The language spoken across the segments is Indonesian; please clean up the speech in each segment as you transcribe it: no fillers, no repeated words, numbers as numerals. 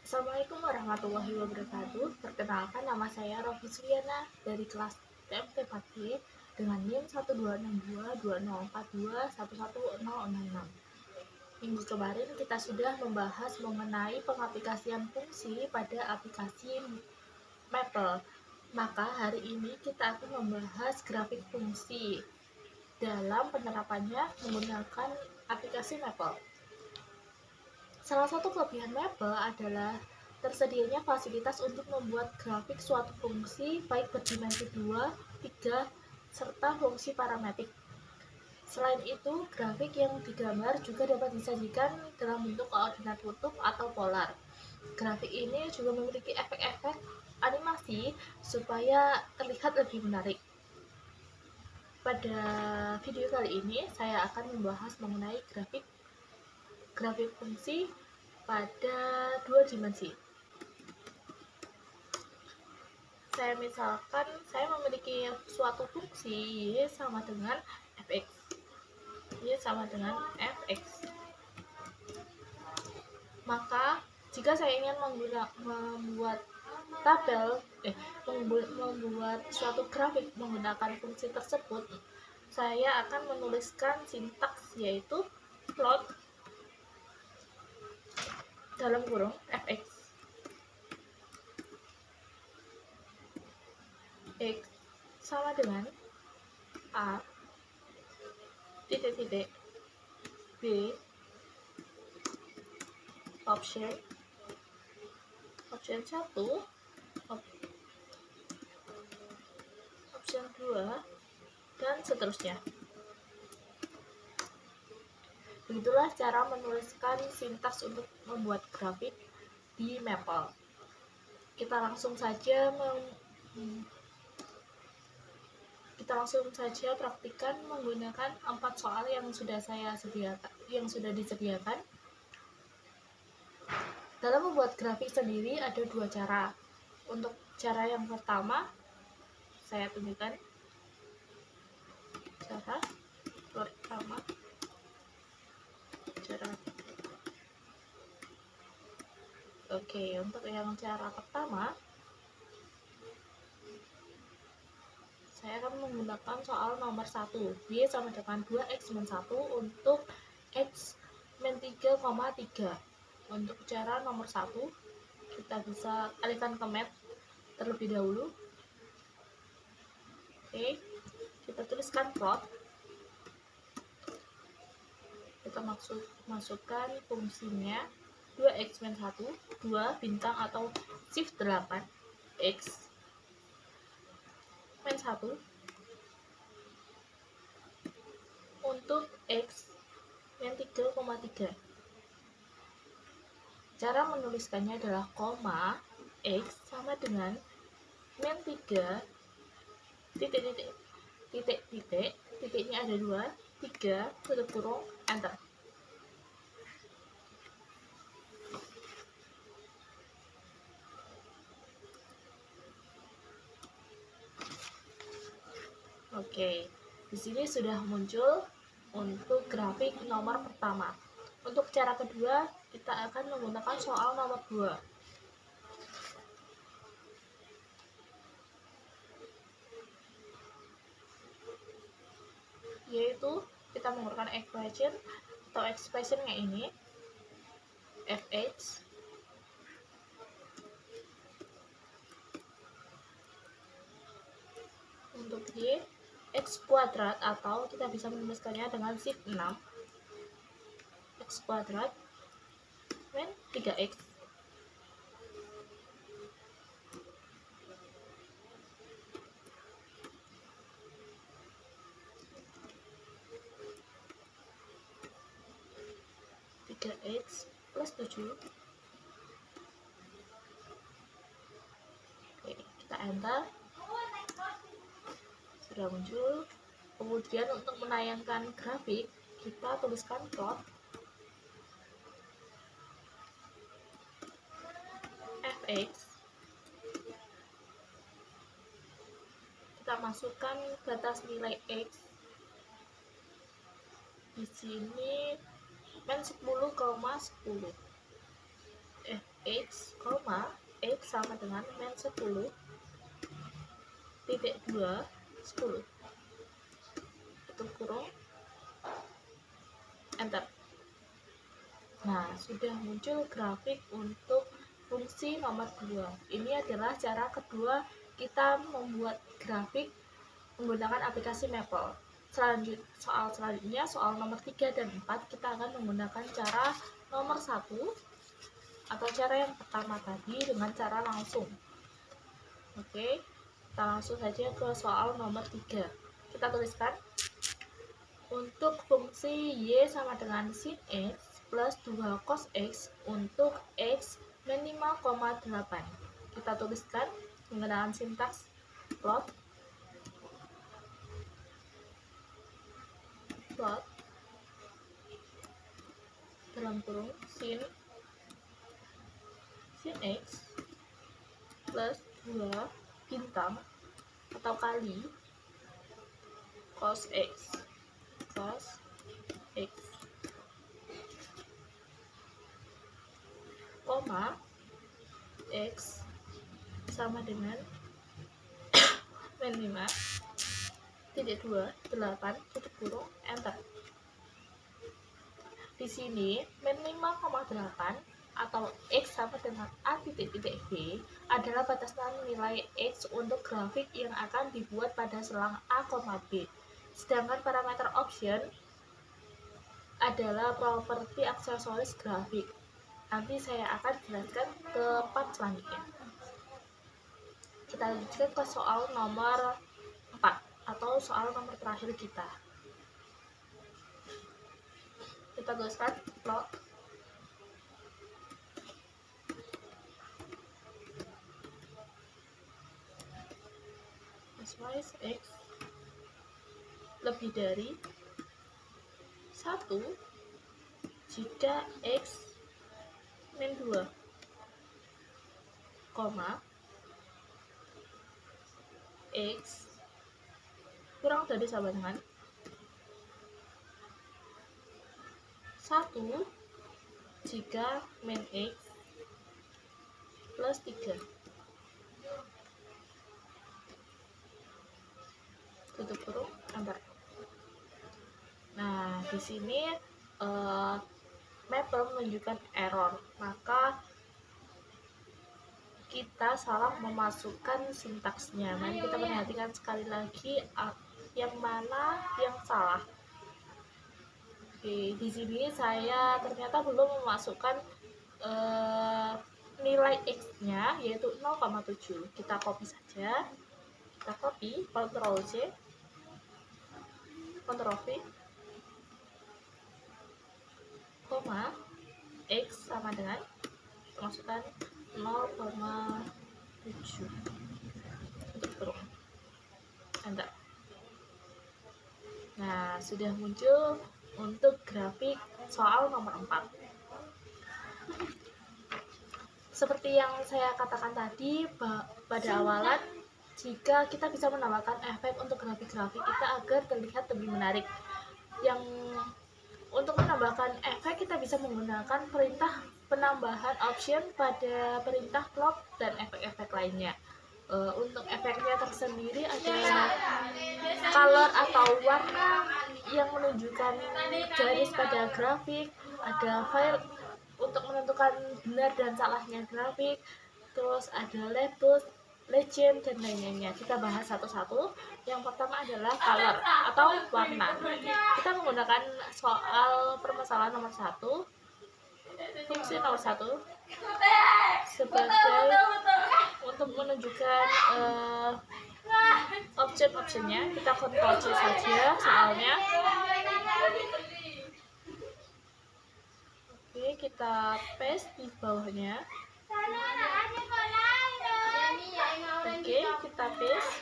Assalamualaikum warahmatullahi wabarakatuh. Perkenalkan, nama saya Rofi Suyana dari kelas TMP 4G dengan NIM 1262204211066. Minggu kemarin kita sudah membahas mengenai pengaplikasian fungsi pada aplikasi Maple. Maka hari ini kita akan membahas grafik fungsi dalam penerapannya menggunakan aplikasi Maple. Salah satu kelebihan Maple adalah tersedianya fasilitas untuk membuat grafik suatu fungsi baik berdimensi 2, 3, serta fungsi parametrik. Selain itu, grafik yang digambar juga dapat disajikan dalam bentuk koordinat kutub atau polar. Grafik ini juga memiliki efek-efek animasi supaya terlihat lebih menarik. Pada video kali ini, saya akan membahas mengenai grafik fungsi pada dua dimensi. Saya memiliki suatu fungsi y sama dengan fx. Maka jika saya ingin membuat suatu grafik menggunakan fungsi tersebut, saya akan menuliskan sintaks yaitu plot dalam kurung fx x sama dengan a titik b option 1, option 2, dan seterusnya. Begitulah cara menuliskan sintaks untuk membuat grafik di Maple. Kita langsung saja praktikkan menggunakan 4 soal yang sudah disediakan. Dalam membuat grafik sendiri ada 2 cara. Untuk cara yang pertama, saya tunjukkan cara pertama. Untuk yang cara pertama, saya akan menggunakan soal nomor 1, y sama dengan 2x-1 untuk x-3,3. Untuk cara nomor 1, kita bisa alihkan ke Math terlebih dahulu. Kita tuliskan plot. Kita masukkan fungsinya 2x-1, 2 bintang atau shift 8, x -1 untuk x min 3,3. Cara menuliskannya adalah koma x sama dengan min 3 titiknya ada 2, 3 tutup kurung, enter. Di sini sudah muncul untuk grafik nomor pertama. Untuk cara kedua, kita akan menggunakan soal nomor 2. Yaitu kita menggunakan expressionnya ini fx untuk y x kuadrat, atau kita bisa menuliskannya dengan shift 6, x kuadrat min 3x plus 7. Kita enter. Sudah muncul. Kemudian untuk menayangkan grafik, kita tuliskan plot fx. Kita masukkan batas nilai x. Di sini min 10,10. x, x sama dengan min 10 titik 2 10 tutup kurung, enter. Nah, sudah muncul grafik untuk fungsi nomor 2. Ini adalah cara kedua kita membuat grafik menggunakan aplikasi Maple. Soal selanjutnya, soal nomor 3 dan 4, kita akan menggunakan cara nomor 1 atau cara yang pertama tadi dengan cara langsung. Oke, kita langsung saja ke soal nomor 3. Kita tuliskan untuk fungsi y sama dengan sin x plus 2 cos x untuk x min 5,8. Kita tuliskan menggunakan sintaks plot dalam kurung sin x plus 2 bintang atau kali cos x koma x sama dengan min 5 titik 2 8 tutup kurung, enter. Di sini min 5,8 atau x sama dengan a titik b adalah batasan nilai x untuk grafik yang akan dibuat pada selang a, b. Sedangkan parameter option adalah properti aksesoris grafik. Nanti saya akan jelaskan ke part selanjutnya. Kita lanjutkan ke soal nomor 4 atau soal nomor terakhir kita. Kita tuliskan plot size x lebih dari 1 jika x min 2, x kurang dari sama dengan 1 jika min x plus 3. Tutup kurung, enter. Nah, di sini Maple menunjukkan error, maka kita salah memasukkan sintaksnya. Mari kita perhatikan sekali lagi yang mana yang salah. Oke, di sini saya ternyata belum memasukkan nilai x-nya yaitu 0,7. Kita copy saja. Kita copy, Ctrl C, Ctrl V, x sama dengan masukkan 0,7 untuk kurung, enter. Nah, sudah muncul untuk grafik soal nomor 4. Seperti yang saya katakan tadi pada awalan, jika kita bisa menambahkan efek untuk grafik-grafik kita agar terlihat lebih menarik. Yang untuk menambahkan efek kita bisa menggunakan perintah penambahan option pada perintah plot dan efek-efek lainnya. Untuk efeknya tersendiri ada color atau warna yang menunjukkan garis pada grafik, ada file untuk menentukan benar dan salahnya grafik, terus ada label, legend, dan lainnya. Kita bahas satu-satu. Yang pertama adalah color atau warna. Kita menggunakan soal permasalahan nomor 1, fungsi nomor 1 sebagai untuk menunjukkan option-optionnya. Kita Ctrl C saja soalnya. Oke, kita paste di bawahnya. Oke, kita paste.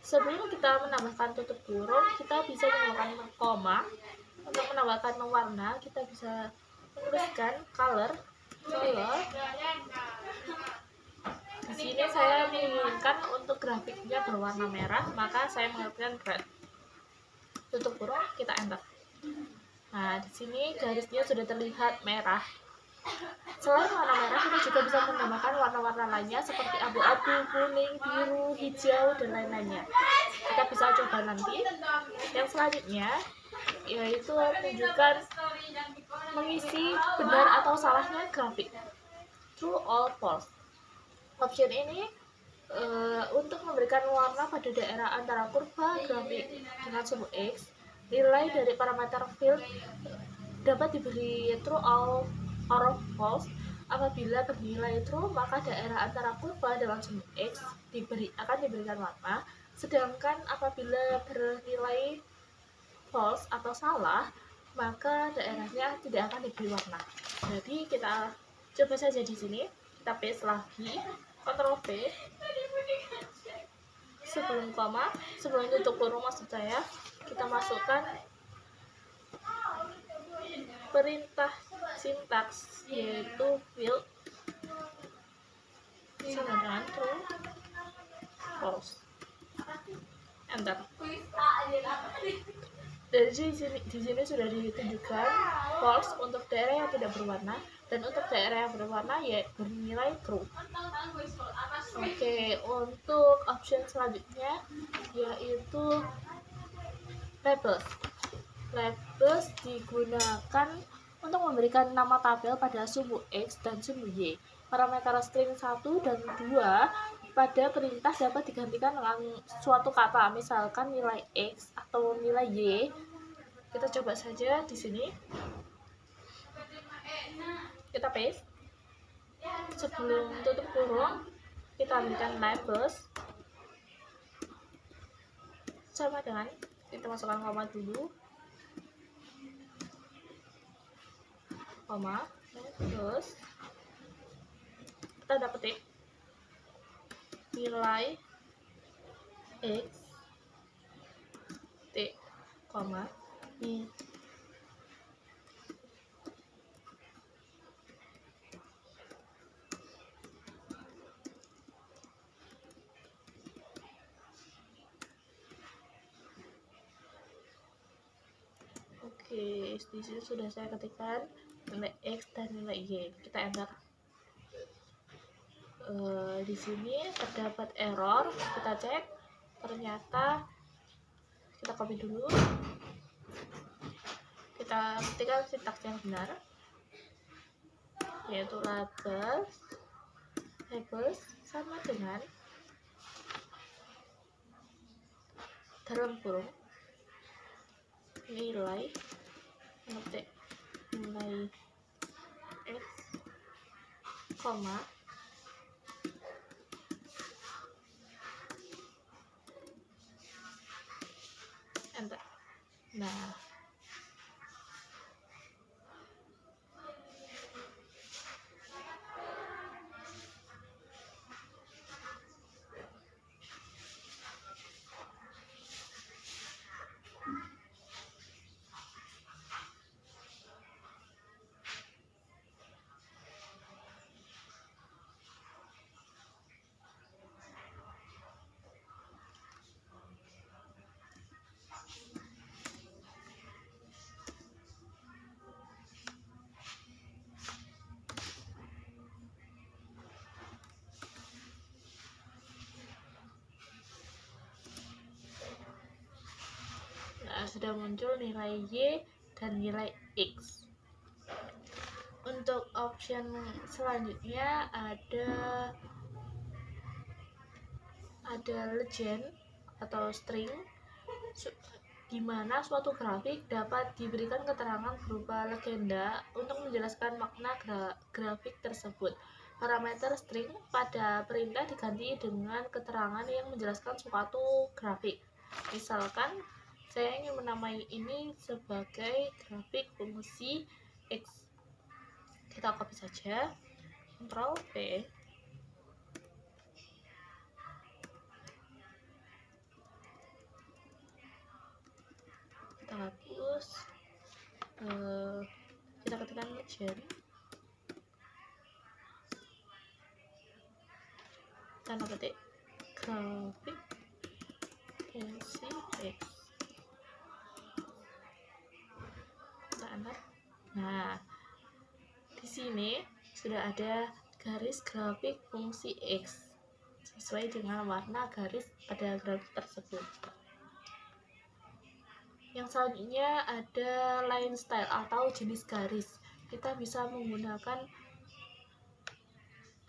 Sebelum kita menambahkan tutup kurung, kita bisa menggunakan koma. Untuk menambahkan warna, kita bisa menuliskan color. Di sini saya menginginkan untuk grafiknya berwarna merah, maka saya mengetikkan red. Tutup kurung, kita enter. Nah, di sini garisnya sudah terlihat merah. Selain warna merah, kita juga bisa menambahkan warna-warna lainnya seperti abu-abu, kuning, biru, hijau, dan lain-lainnya. Kita bisa coba nanti. Yang selanjutnya yaitu menunjukkan mengisi benar atau salahnya grafik, true or false. Option ini untuk memberikan warna pada daerah antara kurva grafik dengan sumbu X. Nilai dari parameter field dapat diberi true or false. Apabila bernilai true, maka daerah antara kurva dengan sumbu X akan diberikan warna, sedangkan apabila bernilai false atau salah, maka daerahnya tidak akan diberi warna. Jadi kita coba saja di sini, kita paste lagi, Ctrl V, sebelum koma, sebelum tutup kurung maksud saya, kita masukkan perintah sintaks yaitu field sama dengan true, false, enter. Dari di sini sudah ditunjukkan false untuk daerah yang tidak berwarna, dan untuk daerah yang berwarna ya bernilai true. Oke, untuk option selanjutnya yaitu labels. Labels digunakan untuk memberikan nama tabel pada sumbu X dan sumbu Y. Parameter string 1 dan 2 pada perintah dapat digantikan dengan suatu kata, misalkan nilai X atau nilai Y. Kita coba saja di sini. Kita paste. Sebelum tutup kurung, kita ambilkan labels sama dengan kita masukkan koma dulu, koma, terus kita dapetin nilai X T, koma, Y. Oke, di sini sudah saya ketikkan nilai X dan nilai Y. Kita enter. Di sini terdapat error. Kita cek. Ternyata kita copy dulu. Kita ketikkan sintaks yang benar, yaitu labels sama dengan dalam kurung nilai X, koma, enter. Nah, sudah muncul nilai Y dan nilai X. Untuk option selanjutnya ada legend atau string, di mana suatu grafik dapat diberikan keterangan berupa legenda untuk menjelaskan makna grafik tersebut. Parameter string pada perintah diganti dengan keterangan yang menjelaskan suatu grafik. Misalkan saya ingin menamai ini sebagai grafik fungsi X. Kita copy saja, Ctrl V, kita hapus, kita ketikkan legend, kita ketik grafik fungsi X. Nah, di sini sudah ada garis grafik fungsi X sesuai dengan warna garis pada grafik tersebut. Yang selanjutnya ada line style atau jenis garis. Kita bisa menggunakan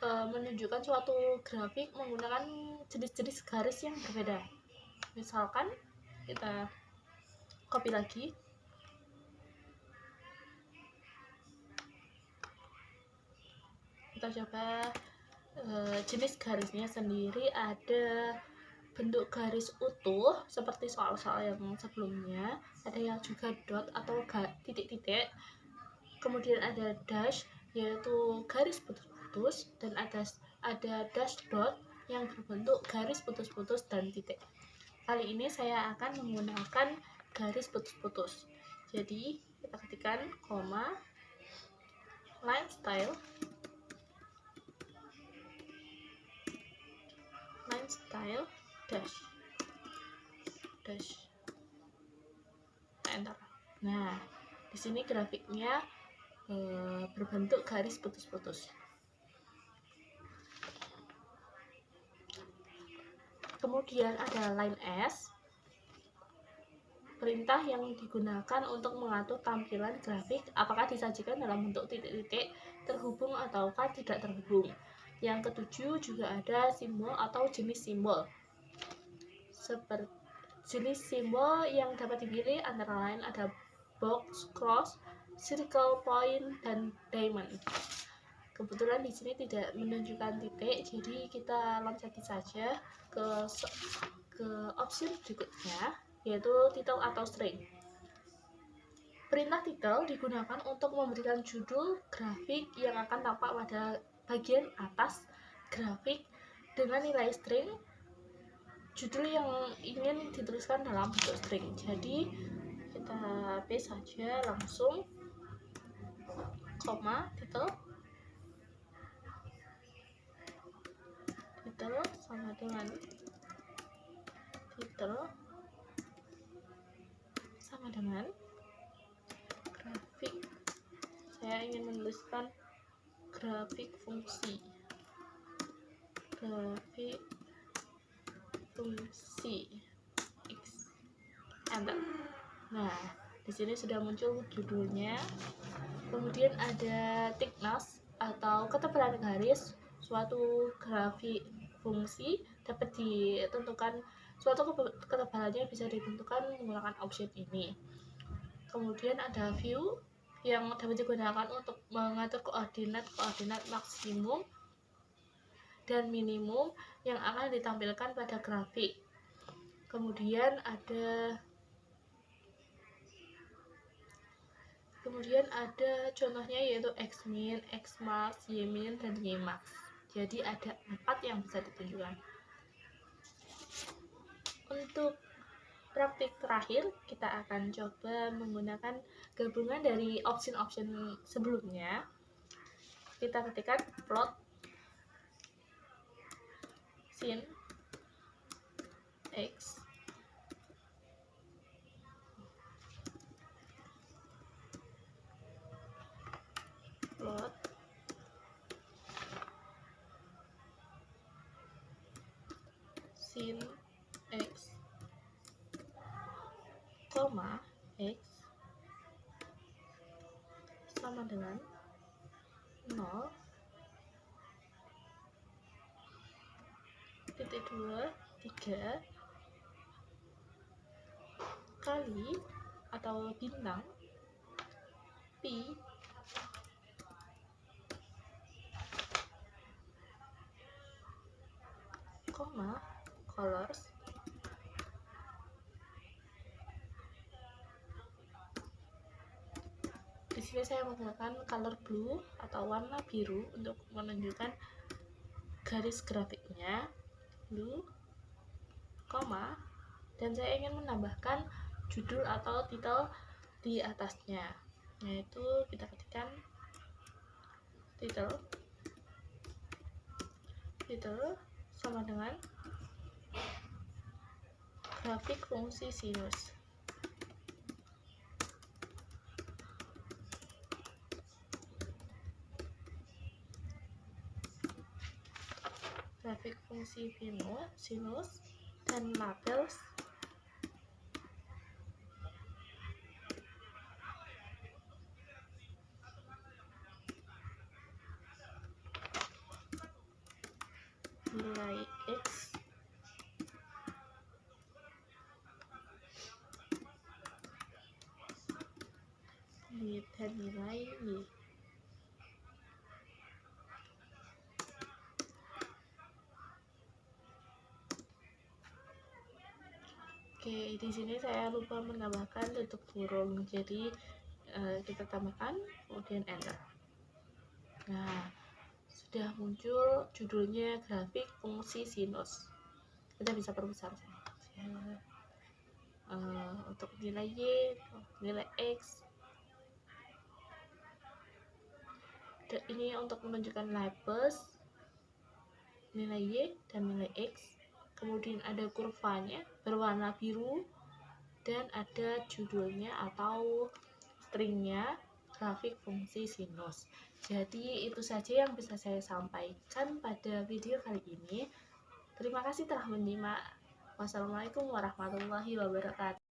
menunjukkan suatu grafik menggunakan jenis-jenis garis yang berbeda. Misalkan kita copy lagi. Kita coba jenis garisnya sendiri, ada bentuk garis utuh seperti soal-soal yang sebelumnya, ada yang juga dot atau titik-titik, kemudian ada dash yaitu garis putus-putus, dan ada dash dot yang berbentuk garis putus-putus dan titik. Kali ini saya akan menggunakan garis putus-putus. Jadi kita ketikkan koma, line style, dash, enter. Nah, di sini grafiknya berbentuk garis putus-putus. Kemudian ada line S, perintah yang digunakan untuk mengatur tampilan grafik apakah disajikan dalam bentuk titik-titik, terhubung ataukah tidak terhubung. Yang ketujuh juga ada simbol atau jenis simbol. Seperti jenis simbol yang dapat dipilih antara lain ada box, cross, circle, point, dan diamond. Kebetulan di sini tidak menunjukkan titik, jadi kita loncati saja ke option berikutnya, yaitu title atau string. Perintah title digunakan untuk memberikan judul grafik yang akan tampak pada bagian atas grafik dengan nilai string, judul yang ingin dituliskan dalam bentuk string. Jadi kita paste saja langsung, koma, title sama dengan grafik. Saya ingin menuliskan grafik fungsi X, enter. Nah, di sini sudah muncul judulnya. Kemudian ada thickness atau ketebalan garis. Suatu grafik fungsi dapat ditentukan, suatu ketebalannya bisa ditentukan menggunakan option ini. Kemudian ada view yang dapat digunakan untuk mengatur koordinat maksimum dan minimum yang akan ditampilkan pada grafik. Kemudian ada contohnya yaitu Xmin, Xmax, Ymin, dan Ymax. Jadi ada 4 yang bisa ditunjukkan. Untuk praktik terakhir, kita akan coba menggunakan gabungan dari option-option sebelumnya. Kita ketikkan plot sin X plot sin X, koma X sama dengan 0, titik 2, 3 kali atau bintang pi koma colors Di sini saya menggunakan color blue atau warna biru untuk menunjukkan garis grafiknya, blue, koma, dan saya ingin menambahkan judul atau title di atasnya, yaitu kita ketikkan title sama dengan grafik fungsi sinus. fungsi sinus dan label nilai X dan nilai Y. Oke, di sini saya lupa menambahkan tutup kurung, jadi kita tambahkan kemudian enter. Nah, sudah muncul judulnya grafik fungsi sinus. Kita bisa perbesar saja. Untuk nilai Y, nilai X. Ini untuk menunjukkan labels nilai Y dan nilai X. Kemudian ada kurvanya berwarna biru dan ada judulnya atau stringnya grafik fungsi sinus. Jadi itu saja yang bisa saya sampaikan pada video kali ini. Terima kasih telah menyimak. Wassalamualaikum warahmatullahi wabarakatuh.